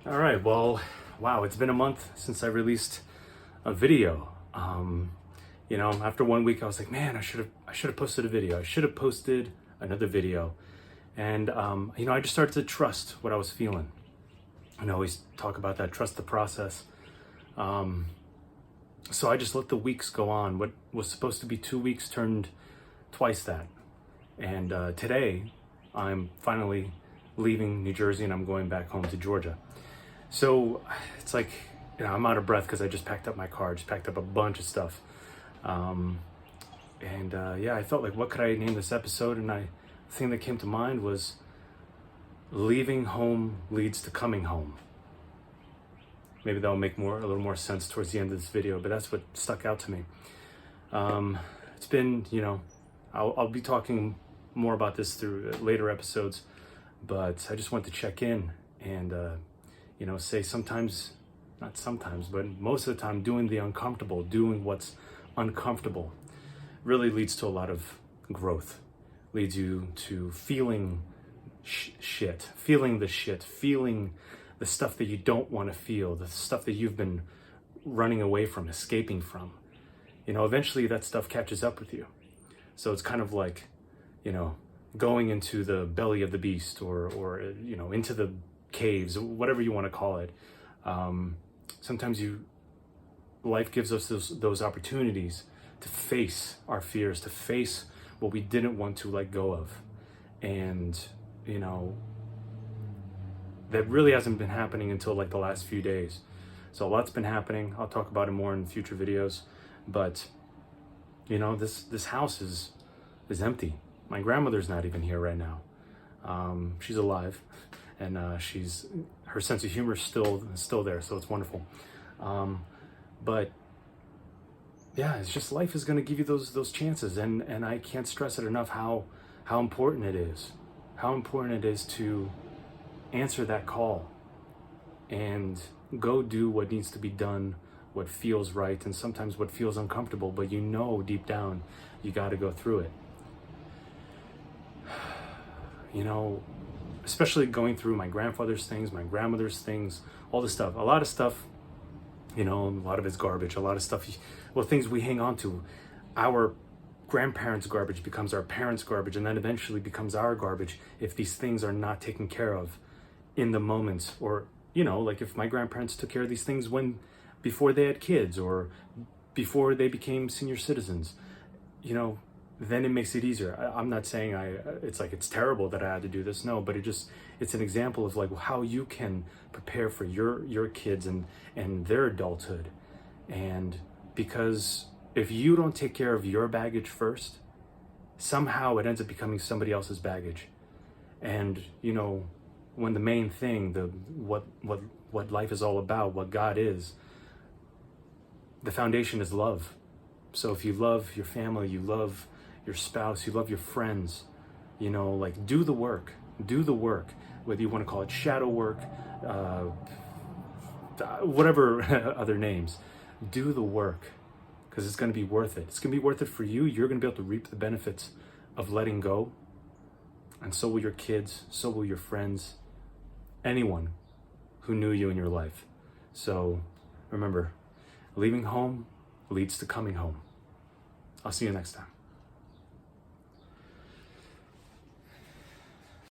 All right, well, wow, it's been a month since I released a video. After 1 week, I was like, man, I should have posted a video. I should have posted another video. And I just started to trust what I was feeling. I always talk about that, trust the process. So I just let the weeks go on. What was supposed to be 2 weeks turned twice that. And today, I'm finally leaving New Jersey and I'm going back home to Georgia. So it's like, I'm out of breath because I just packed up my car, just packed up a bunch of stuff. I felt like, what could I name this episode? And the thing that came to mind was leaving home leads to coming home. Maybe that'll make a little more sense towards the end of this video, but that's what stuck out to me. It's been, I'll be talking more about this through later episodes, but I just want to check in and, say not sometimes, but most of the time, doing the uncomfortable, doing what's uncomfortable really leads to a lot of growth, leads you to feeling feeling the stuff that you don't want to feel, the stuff that you've been running away from, escaping from. Eventually that stuff catches up with you. So it's kind of like, going into the belly of the beast or into the caves, whatever you want to call it. Sometimes life gives us those opportunities to face our fears, to face what we didn't want to let go of. And, that really hasn't been happening until like the last few days. So a lot's been happening. I'll talk about it more in future videos. But, this house is empty. My grandmother's not even here right now. She's alive, and her sense of humor is still there, so it's wonderful. But yeah, it's just life is going to give you those chances, and I can't stress it enough how important it is. How important it is to answer that call and go do what needs to be done, what feels right, and sometimes what feels uncomfortable, but deep down you got to go through it. Especially going through my grandfather's things, my grandmother's things, all this stuff. A lot of stuff, a lot of it's garbage. A lot of stuff, things we hang on to. Our grandparents' garbage becomes our parents' garbage, and then eventually becomes our garbage if these things are not taken care of in the moment. Or, like if my grandparents took care of these things before they had kids or before they became senior citizens, then it makes it easier. I'm not saying it's terrible that I had to do this. No, but it's an example of like how you can prepare for your kids and their adulthood. And because if you don't take care of your baggage first, somehow it ends up becoming somebody else's baggage. And, when the main thing, what life is all about, what God is, the foundation is love. So if you love your family, you love your spouse, you love your friends, do the work, whether you want to call it shadow work, whatever other names, do the work, because it's going to be worth it. It's going to be worth it for you. You're going to be able to reap the benefits of letting go, and so will your kids, so will your friends, anyone who knew you in your life. So remember, leaving home leads to coming home. I'll see you next time.